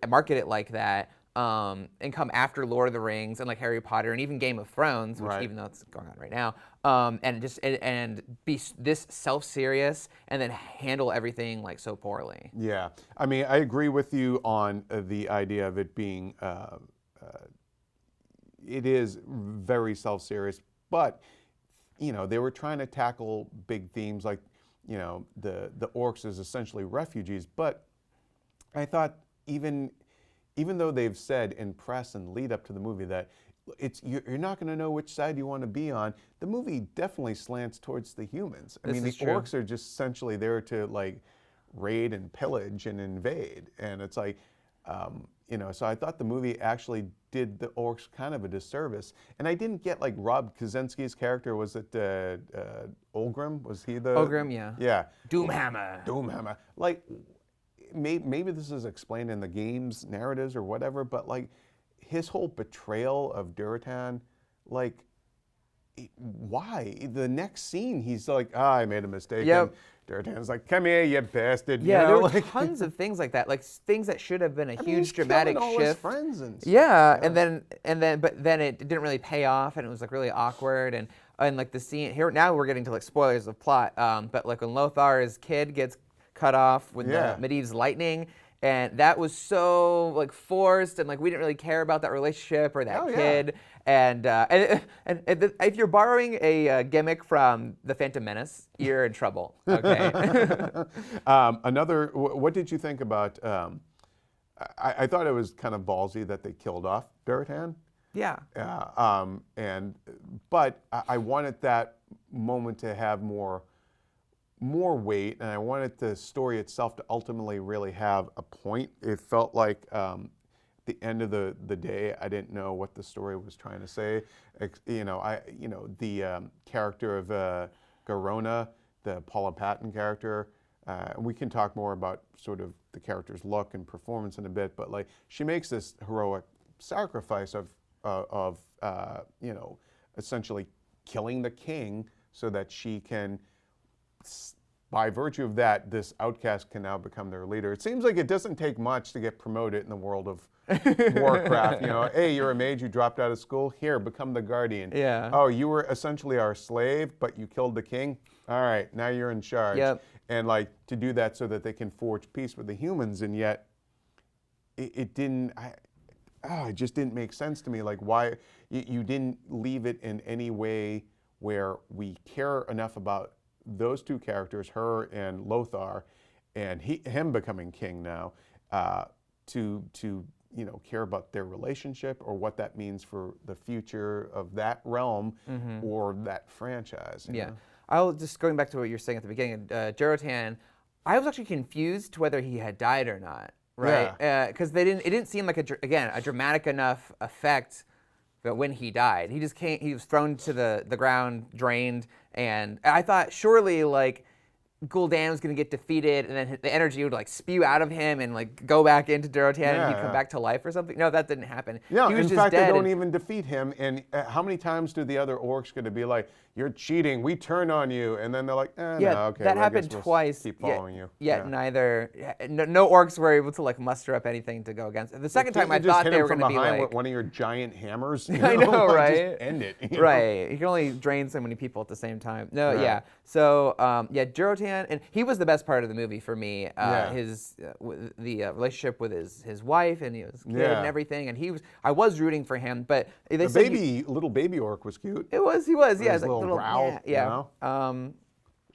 market it like that, and come after Lord of the Rings and like Harry Potter and even Game of Thrones, which even though it's going on right now, and be this self-serious and then handle everything like so poorly. Yeah, I mean, I agree with you on the idea of it being. It is very self-serious, but they were trying to tackle big themes like the orcs as essentially refugees. But I thought even though they've said in press and lead up to the movie that you're not going to know which side you want to be on, the movie definitely slants towards the humans. I mean, the orcs are just essentially there to like raid and pillage and invade, and it's like. So I thought the movie actually did the orcs kind of a disservice, and I didn't get like Rob Kaczynski's character. Was it Olgrim? Was he the Olgrim? Yeah. Yeah. Doomhammer. Like, maybe this is explained in the game's narratives or whatever, but like his whole betrayal of Duratan, like, why? The next scene, he's like, I made a mistake. Yep. Duratan's like, come here, you bastard. Yeah, there were tons of things like that, like things that should have been a huge dramatic all shift. His friends and stuff. But then it didn't really pay off, and it was like really awkward, and like the scene here now we're getting to like spoilers of plot. But like when Lothar's kid gets cut off with the Medivh's lightning. And that was so like forced, and like we didn't really care about that relationship or that kid. And if you're borrowing a gimmick from The Phantom Menace, you're in trouble. Okay. What did you think about? I thought it was kind of ballsy that they killed off Duratan. Yeah. But I wanted that moment to have more weight, and I wanted the story itself to ultimately really have a point. It felt like the end of the day, I didn't know what the story was trying to say. The character of Garona, the Paula Patton character, we can talk more about sort of the character's look and performance in a bit, but like she makes this heroic sacrifice of you know, essentially killing the king so that she can, by virtue of that, this outcast can now become their leader. It seems like it doesn't take much to get promoted in the world of Warcraft. You know, hey, you're a mage, you dropped out of school, here, become the guardian. Yeah. Oh, you were essentially our slave, but you killed the king? All right, now you're in charge. Yep. And like to do that so that they can forge peace with the humans, and yet it didn't, it just didn't make sense to me. Like why, you didn't leave it in any way where we care enough about those two characters, her and Lothar, and him becoming king now, to you know, care about their relationship or what that means for the future of that realm or that franchise. You know? I'll just going back to what you were saying at the beginning. Jerotan, I was actually confused whether he had died or not, right? Because it didn't seem like a dramatic enough effect. But when he died, he just came. He was thrown to the ground, drained, and I thought surely like Gul'dan was going to get defeated, and then the energy would like spew out of him and like go back into Jerotan, and he'd come back to life or something. No, that didn't happen. Yeah, he was in just fact, dead they don't even defeat him. And how many times do the other orcs get to be like, "You're cheating. We turn on you," and then they're like, yeah, no, okay, that well, I happened guess we'll twice. Keep following you. Yet neither no orcs were able to like muster up anything to go against. The second time I thought they were going to be like with one of your giant hammers. I know, like, right? Just end it. Right. You can only drain so many people at the same time. No, Right. yeah. So, Jerotan, and he was the best part of the movie for me. His relationship with his wife and his kid and everything. And I was rooting for him, but they said little baby orc was cute. he was, yeah. His Like little growl, yeah. you know?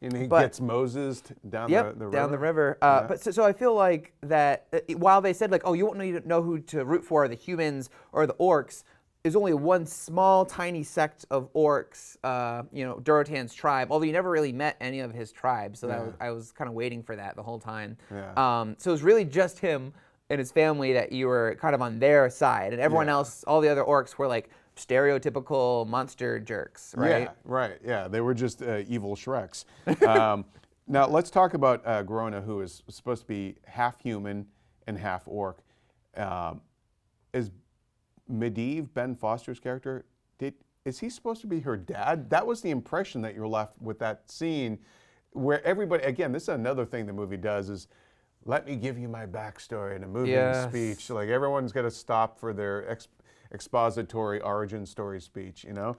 And he but- gets Moses down the river. down the river. But so I feel like that while they said like, oh, you won't need to know who to root for, the humans or the orcs, there's only one small, tiny sect of orcs, you know, Jerotan's tribe. Although you never really met any of his tribe, so I was kind of waiting for that the whole time. Yeah. So it was really just him and his family that you were kind of on their side, and everyone else, all the other orcs, were like stereotypical monster jerks, right? Yeah, right. Yeah, they were just evil Shreks. Now let's talk about Garona, who is supposed to be half human and half orc. Is Medivh, Ben Foster's character, is he supposed to be her dad? That was the impression that you're left with that scene where everybody, again, this is another thing the movie does is, let me give you my backstory in a moving speech. Like everyone's got to stop for their expository origin story speech, you know?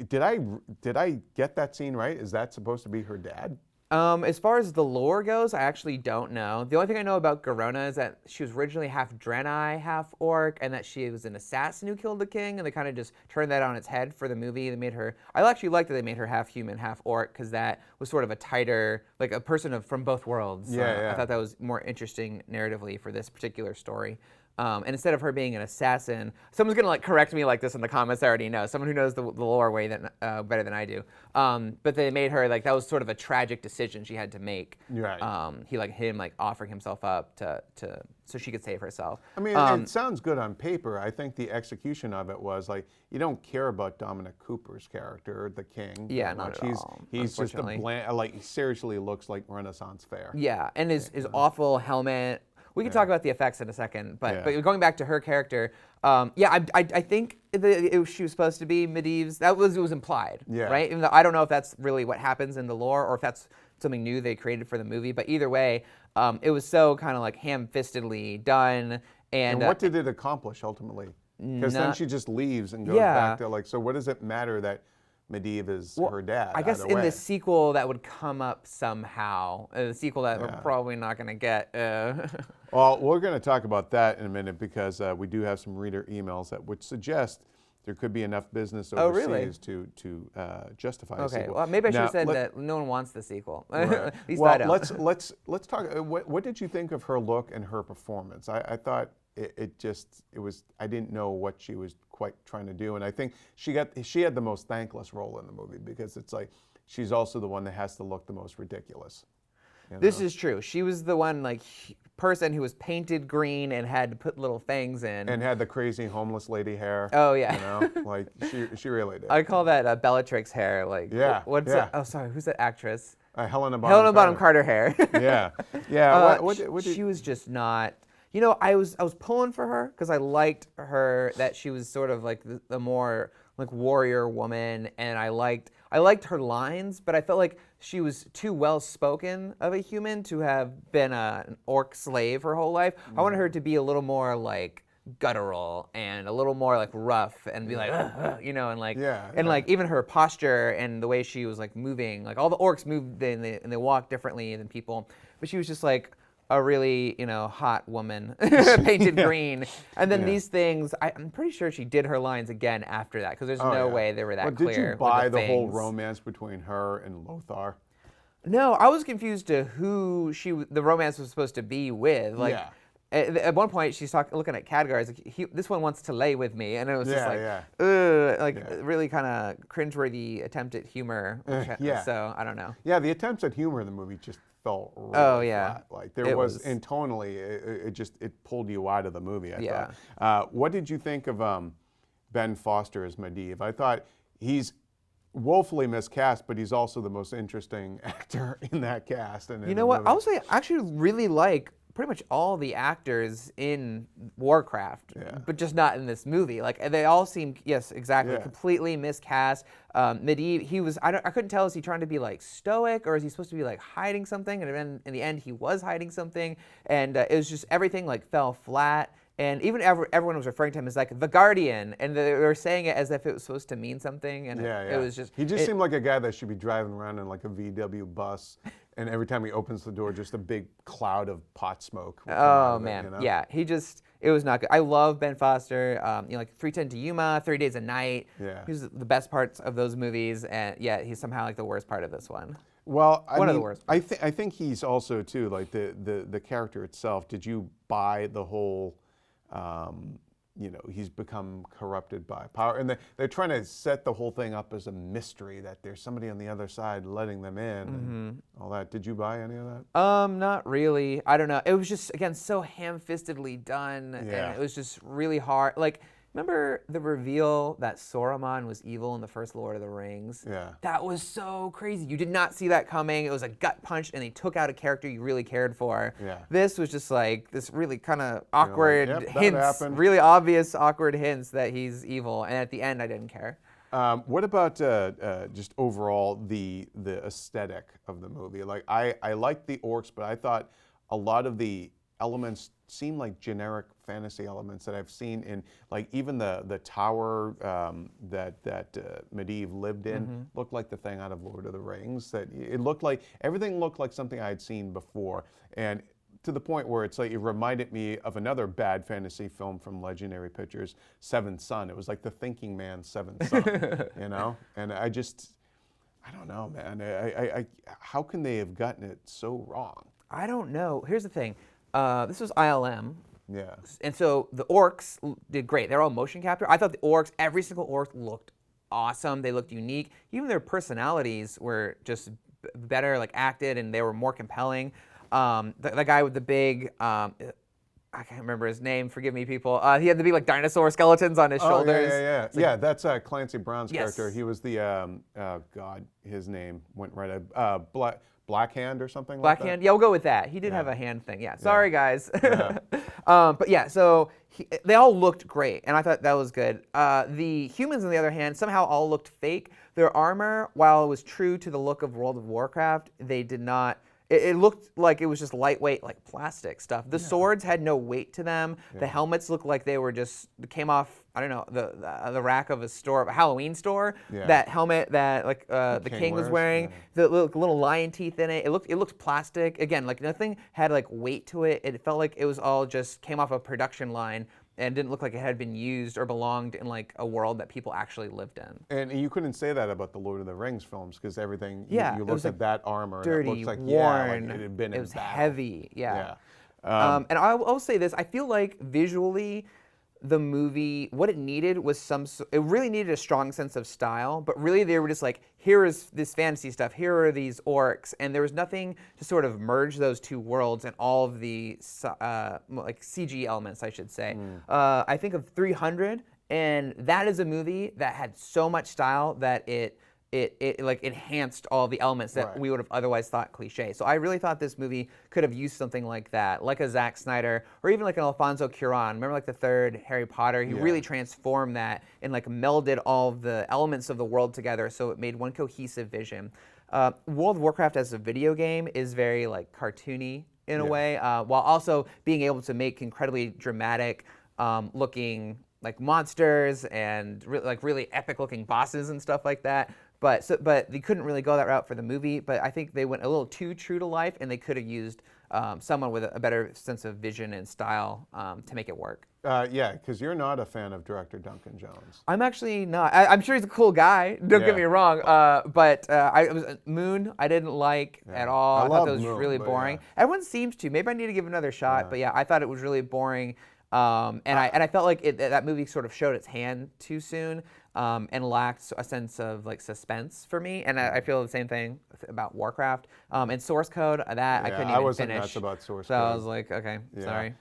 Did I get that scene right? Is that supposed to be her dad? As far as the lore goes, I actually don't know. The only thing I know about Garona is that she was originally half Draenei, half orc, and that she was an assassin who killed the king, and they kind of just turned that on its head for the movie. They made her, I actually liked that they made her half human, half orc, because that was sort of a tighter, like a person from both worlds. I thought that was more interesting narratively for this particular story. And instead of her being an assassin, someone's gonna like correct me like this in the comments. I already know someone who knows the lore way better than I do. But they made her like that was sort of a tragic decision she had to make. Right. Him offering himself up to so she could save herself. I mean, it sounds good on paper. I think the execution of it was like you don't care about Dominic Cooper's character, the king. Yeah, not at all. He's just a bland, like he seriously looks like Renaissance fair. Yeah, and his awful helmet. We can talk about the effects in a second, but going back to her character, I think she was supposed to be Medivh's. It was implied, right? Even though I don't know if that's really what happens in the lore or if that's something new they created for the movie. But either way, it was so kind of like ham-fistedly done. And what did it accomplish ultimately? Because then she just leaves and goes back to like. So what does it matter that Medivh is her dad? I guess in the sequel that would come up somehow. The sequel that we're probably not going to get. Well, we're going to talk about that in a minute because we do have some reader emails that would suggest there could be enough business overseas to justify a sequel. Well, maybe I should have said that no one wants the sequel. Right. At least I don't. Let's talk. What did you think of her look and her performance? I thought it was. I didn't know what she was quite trying to do, and I think she had the most thankless role in the movie because it's like she's also the one that has to look the most ridiculous. You know? This is true. She was the one person who was painted green and had to put little things in. And had the crazy homeless lady hair. Oh yeah. You know, like she really did. I call that Bellatrix hair. Like yeah. What's that? Oh sorry, who's that actress? Helena Helena Bonham Carter. Carter hair. Yeah, yeah. What did, she was just not. You know, I was pulling for her because I liked her that she was sort of like the more like warrior woman, and I liked her lines, but I felt like she was too well spoken of a human to have been an orc slave her whole life. I wanted her to be a little more like guttural and a little more like rough and be like, "Ugh, ugh," you know, and like like even her posture and the way she was like moving, like all the orcs moved and they walk differently than people, but she was just like a really, you know, hot woman painted green. And then these things, I'm pretty sure she did her lines again after that because there's no way they were that clear. Did you buy with the whole romance between her and Lothar? No, I was confused to who the romance was supposed to be with. Like, at one point, she's looking at Khadgar. Like, this one wants to lay with me, and it was just like, really kind of cringeworthy attempt at humor. So I don't know. Yeah, the attempts at humor in the movie just felt really flat. Like there was, and tonally, it pulled you out of the movie. I thought. What did you think of Ben Foster as Medivh? I thought he's woefully miscast, but he's also the most interesting actor in that cast. And you know what? I'll say I actually really like pretty much all the actors in Warcraft, but just not in this movie. Like they all seem, completely miscast. Medivh, he was, I couldn't tell, is he trying to be like stoic or is he supposed to be like hiding something? And then in the end, he was hiding something, and it was just everything like fell flat. And even everyone was referring to him as like the Guardian, and they were saying it as if it was supposed to mean something. And it was just he seemed like a guy that should be driving around in like a VW bus. And every time he opens the door, just a big cloud of pot smoke. Oh man, it was not good. I love Ben Foster. You know, like 3:10 to Yuma, 30 Days a Night. Yeah, he's the best parts of those movies, and he's somehow like the worst part of this one. Well, one of the worst. I think he's also too like the character itself. Did you buy the whole? You know, he's become corrupted by power, and they're trying to set the whole thing up as a mystery that there's somebody on the other side letting them in, and all that. Did you buy any of that? Not really. I don't know. It was just again so ham-fistedly done, and it was just really hard. Like, remember the reveal that Saruman was evil in the first Lord of the Rings? Yeah. That was so crazy. You did not see that coming. It was a gut punch, and they took out a character you really cared for. Yeah. This was just like this really kind of awkward hints, really obvious awkward hints that he's evil. And at the end, I didn't care. What about just overall the aesthetic of the movie? Like I liked the orcs, but I thought a lot of the elements seem like generic fantasy elements that I've seen in, like even the tower that Medivh lived in looked like the thing out of Lord of the Rings. That it looked like everything looked like something I had seen before, and to the point where it's like it reminded me of another bad fantasy film from Legendary Pictures, Seventh Son. It was like the thinking man's Seventh Son, you know. And I don't know, man. I how can they have gotten it so wrong? I don't know. Here's the thing. This was ILM. Yeah. And so the orcs did great. They're all motion capture. I thought the orcs, every single orc looked awesome. They looked unique. Even their personalities were just better, like acted, and they were more compelling. The guy with the big, I can't remember his name. Forgive me, people. He had the big like dinosaur skeletons on his shoulders. Yeah, that's Clancy Brown's character. He was the God, his name went right out. Black Hand or something like that? Black Hand, yeah, we'll go with that. He did have a hand thing, Sorry, guys. But so they all looked great, and I thought that was good. The humans, on the other hand, somehow all looked fake. Their armor, while it was true to the look of World of Warcraft, they did not. It looked like it was just lightweight, like plastic stuff. The swords had no weight to them. The helmets looked like they were came off, I don't know, the rack of a Halloween store. That helmet that like the king was wearing, the little lion teeth in it. It looked plastic. Again, like nothing had like weight to it. It felt like it was all just came off a production line. And didn't look like it had been used or belonged in like a world that people actually lived in. And you couldn't say that about the Lord of the Rings films because everything, you looked at that armor dirty, and it looks like, worn, like it had been in battle. It was heavy, and I'll say this, I feel like visually, the movie, what it needed was it really needed a strong sense of style, but really they were just like, here is this fantasy stuff, here are these orcs, and there was nothing to sort of merge those two worlds and all of the like CG elements, I should say. I think of 300, and that is a movie that had so much style that it it like enhanced all the elements that Right. we would have otherwise thought cliche. So I really thought this movie could have used something like that, like a Zack Snyder or even like an Alfonso Cuarón. Remember like the third Harry Potter? He really transformed that and like melded all of the elements of the world together so it made one cohesive vision. World of Warcraft as a video game is very like cartoony in a way, while also being able to make incredibly dramatic looking like monsters and really epic looking bosses and stuff like that. But they couldn't really go that route for the movie. But I think they went a little too true to life, and they could have used someone with a better sense of vision and style to make it work. Yeah, because you're not a fan of director Duncan Jones. I'm actually not. I'm sure he's a cool guy. Don't get me wrong. But it was Moon. I didn't like at all. I thought that was Moon, really boring. Everyone seems to. Maybe I need to give it another shot. But yeah, I thought it was really boring. I felt like that movie sort of showed its hand too soon and lacked a sense of like suspense for me. And I feel the same thing about Warcraft and Source Code. That I couldn't even I wasn't finish. nuts about Source so Code. I was like, okay, sorry.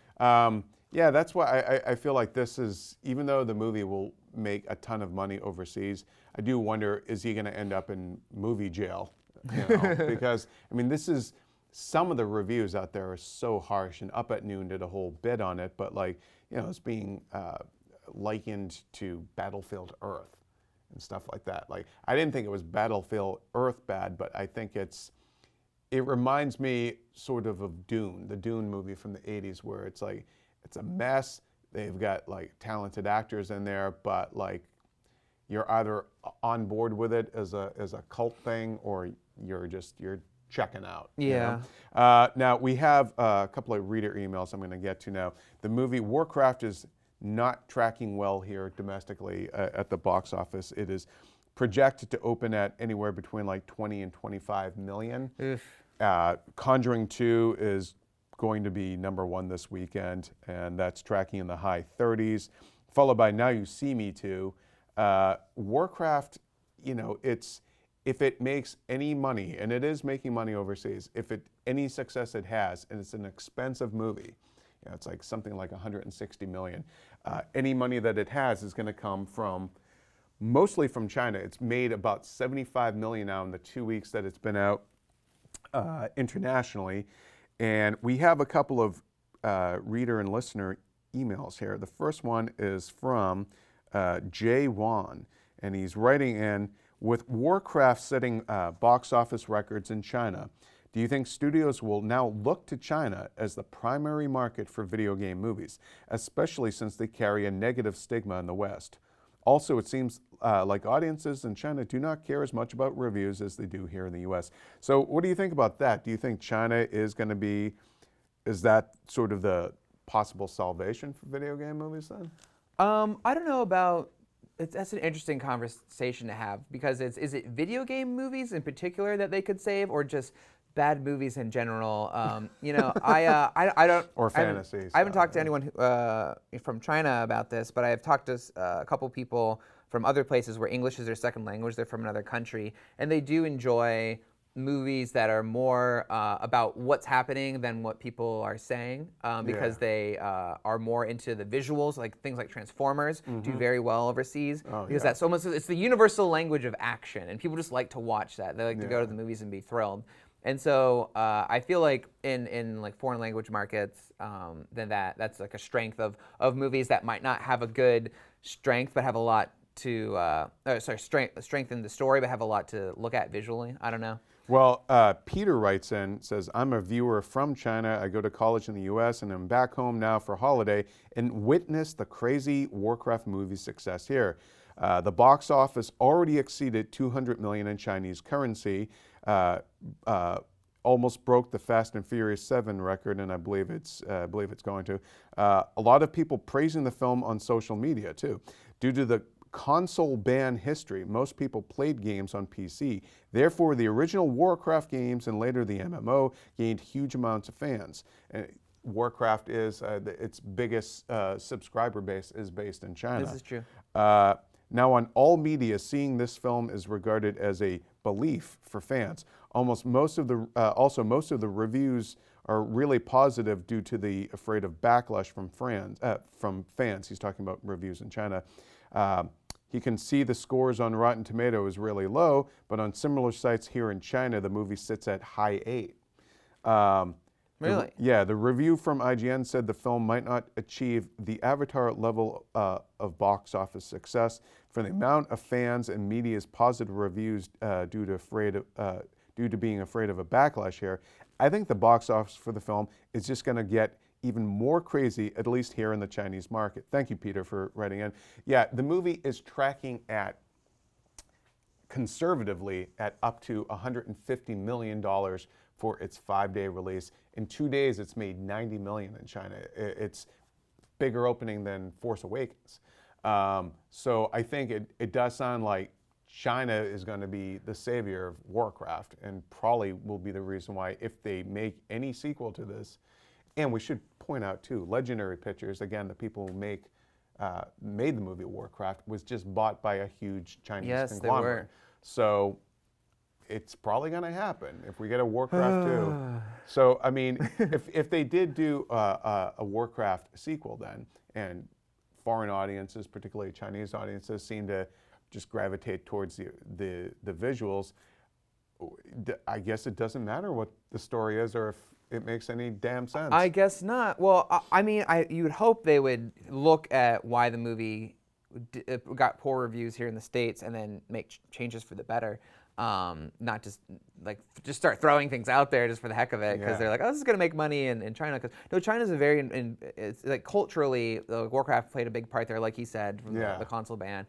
Yeah, that's why I feel like this is, even though the movie will make a ton of money overseas, I do wonder, is he going to end up in movie jail? You know? Because, I mean, this is, some of the reviews out there are so harsh, and Up at Noon did a whole bit on it, but like, you know, it's being likened to Battlefield Earth and stuff like that. Like, I didn't think it was Battlefield Earth bad, but I think it reminds me sort of Dune, the Dune movie from the 80s, where it's like, it's a mess. They've got like talented actors in there, but like you're either on board with it as a cult thing, or you're checking out. Yeah. You know? Now we have a couple of reader emails I'm going to get to now. The movie Warcraft is not tracking well here domestically at the box office. It is projected to open at anywhere between like 20 and 25 million. Conjuring 2 is going to be #1 this weekend, and that's tracking in the high 30s, followed by Now You See Me 2. Warcraft, you know, if it makes any money, and it is making money overseas, any success it has, and it's an expensive movie, you know, it's like something like 160 million. Any money that it has is going to come mostly from China. It's made about 75 million now in the 2 weeks that it's been out internationally. And we have a couple of reader and listener emails here. The first one is from Jay Wan, and he's writing in, with Warcraft setting box office records in China, do you think studios will now look to China as the primary market for video game movies, especially since they carry a negative stigma in the West? Also, it seems like audiences in China do not care as much about reviews as they do here in the US. So what do you think about that? Do you think China is going to be, is that sort of the possible salvation for video game movies then? I don't know about, that's an interesting conversation to have, because is it video game movies in particular that they could save, or just bad movies in general? You know, I don't. Or fantasies. I haven't talked to anyone from China about this, but I have talked to a couple people from other places where English is their second language. They're from another country, and they do enjoy movies that are more about what's happening than what people are saying, because they are more into the visuals, like things like Transformers do very well overseas, because that's almost, it's the universal language of action, and people just like to watch that. They like to go to the movies and be thrilled. And so I feel like in like foreign language markets, then that's like a strength of movies that might not have a good strength, but have a lot to strength in the story, but have a lot to look at visually. I don't know. Well, Peter writes in, says, I'm a viewer from China. I go to college in the U.S. and I'm back home now for holiday and witnessed the crazy Warcraft movie success here. The box office already exceeded 200 million in Chinese currency, almost broke the Fast and Furious 7 record, and I believe it's going to. A lot of people praising the film on social media too. Due to the console ban history, most people played games on PC. Therefore, the original Warcraft games and later the MMO gained huge amounts of fans. Warcraft is its biggest subscriber base is based in China. This is true. Now, on all media, seeing this film is regarded as a belief for fans. Also, most of the reviews are really positive due to the afraid of backlash from fans. He's talking about reviews in China. He can see the scores on Rotten Tomatoes really low, but on similar sites here in China, the movie sits at high 8. Really? The review from IGN said the film might not achieve the Avatar level of box office success for the amount of fans and media's positive reviews due to being afraid of a backlash here. I think the box office for the film is just going to get even more crazy, at least here in the Chinese market. Thank you, Peter, for writing in. Yeah, the movie is tracking at, conservatively, at up to $150 million for its 5-day release. In 2 days, it's made $90 million in China. It's bigger opening than Force Awakens. So I think it does sound like China is going to be the savior of Warcraft, and probably will be the reason why, if they make any sequel to this. And we should point out too, Legendary Pictures, again, the people who made the movie Warcraft, was just bought by a huge Chinese conglomerate. They were. So it's probably going to happen if we get a Warcraft 2. So I mean, if they did do a Warcraft sequel, then, and foreign audiences, particularly Chinese audiences, seem to just gravitate towards the visuals, I guess it doesn't matter what the story is or if it makes any damn sense. I guess not. Well, I mean, you would hope they would look at why the movie got poor reviews here in the States and then make changes for the better. Not just just start throwing things out there just for the heck of it, because they're like, oh, this is going to make money in China. Because no, China's a very, it's like culturally, Warcraft played a big part there, like he said, from the console ban.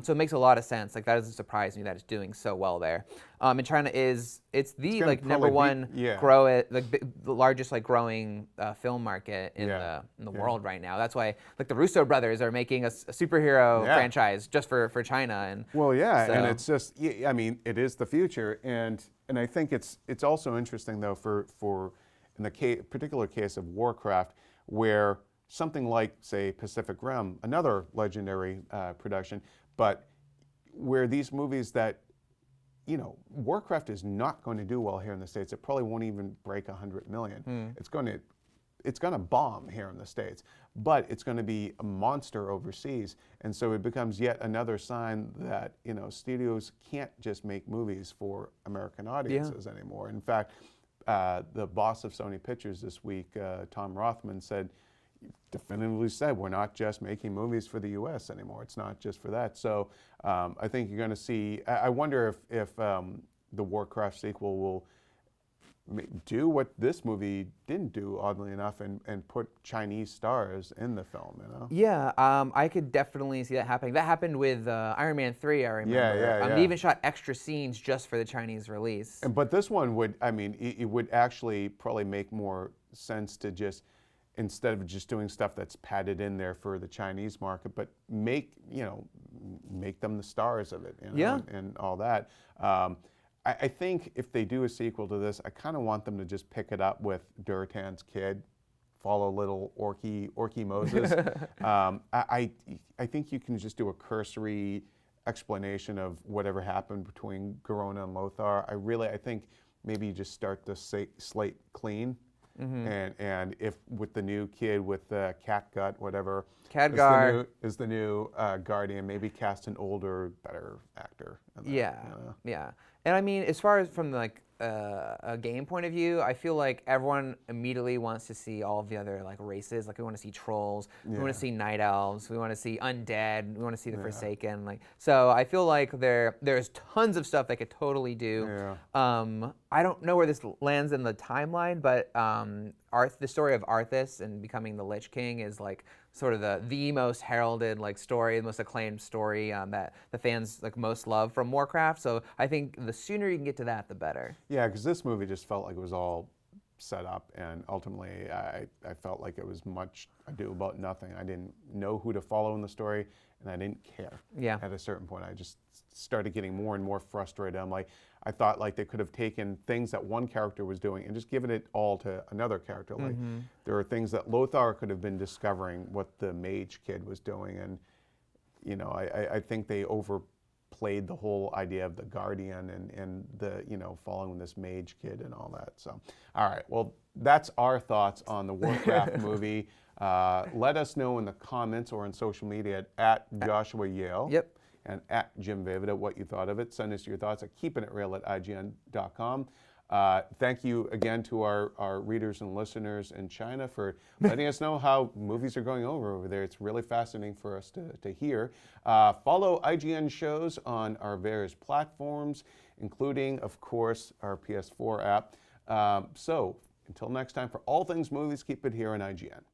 So it makes a lot of sense. Like, that doesn't surprise me that it's doing so well there. And China it's the number one the largest growing film market in the world right now. That's why the Russo brothers are making a superhero franchise just for China. And and it's just, I mean, it is the future, and I think it's also interesting though for in the particular case of Warcraft, where something like, say, Pacific Rim, another legendary production, but where these movies that, Warcraft is not going to do well here in the States. It probably won't even break 100 million. It's going to bomb here in the States, but it's going to be a monster overseas. And so it becomes yet another sign that, studios can't just make movies for American audiences anymore. In fact, the boss of Sony Pictures this week, Tom Rothman, definitively said, we're not just making movies for the U.S. anymore. It's not just for that. So I think you're going to see, I wonder if the Warcraft sequel will do what this movie didn't do, oddly enough, and put Chinese stars in the film, Yeah, I could definitely see that happening. That happened with Iron Man 3, I remember. They even shot extra scenes just for the Chinese release. But this one would, it would actually probably make more sense to just, instead of just doing stuff that's padded in there for the Chinese market, but make them the stars of it, and all that. I think if they do a sequel to this, I kind of want them to just pick it up with Durtan's kid, follow little Orky Moses. I think you can just do a cursory explanation of whatever happened between Garona and Lothar. I think maybe you just start the slate clean. And if with the new kid with the catgut, whatever, Khadgar is the new Guardian, maybe cast an older, better actor. Yeah. And I mean, as far as from a game point of view, I feel like everyone immediately wants to see all of the other races. We want to see trolls, we want to see night elves, we want to see undead, we want to see the Forsaken. So I feel like there's tons of stuff they could totally do. I don't know where this lands in the timeline, but the story of Arthas and becoming the Lich King is sort of the most heralded story, the most acclaimed story that the fans most love from Warcraft. So I think the sooner you can get to that, the better. Yeah, because this movie just felt like it was all set up, and ultimately I felt like it was much ado about nothing. I didn't know who to follow in the story, and I didn't care. At a certain point, I just started getting more and more frustrated. I thought they could have taken things that one character was doing and just given it all to another character. There are things that Lothar could have been discovering what the mage kid was doing, and I think they overplayed the whole idea of the Guardian and the following this mage kid and all that. So, all right, well, that's our thoughts on the Warcraft movie. Let us know in the comments or on social media at Joshua Yale. Yep. and at Jim Vejvoda what you thought of it. Send us your thoughts at keepinitreal@ign.com. Thank you again to our readers and listeners in China for letting us know how movies are going over there. It's really fascinating for us to hear. Follow IGN shows on our various platforms, including, of course, our PS4 app. So until next time, for all things movies, keep it here on IGN.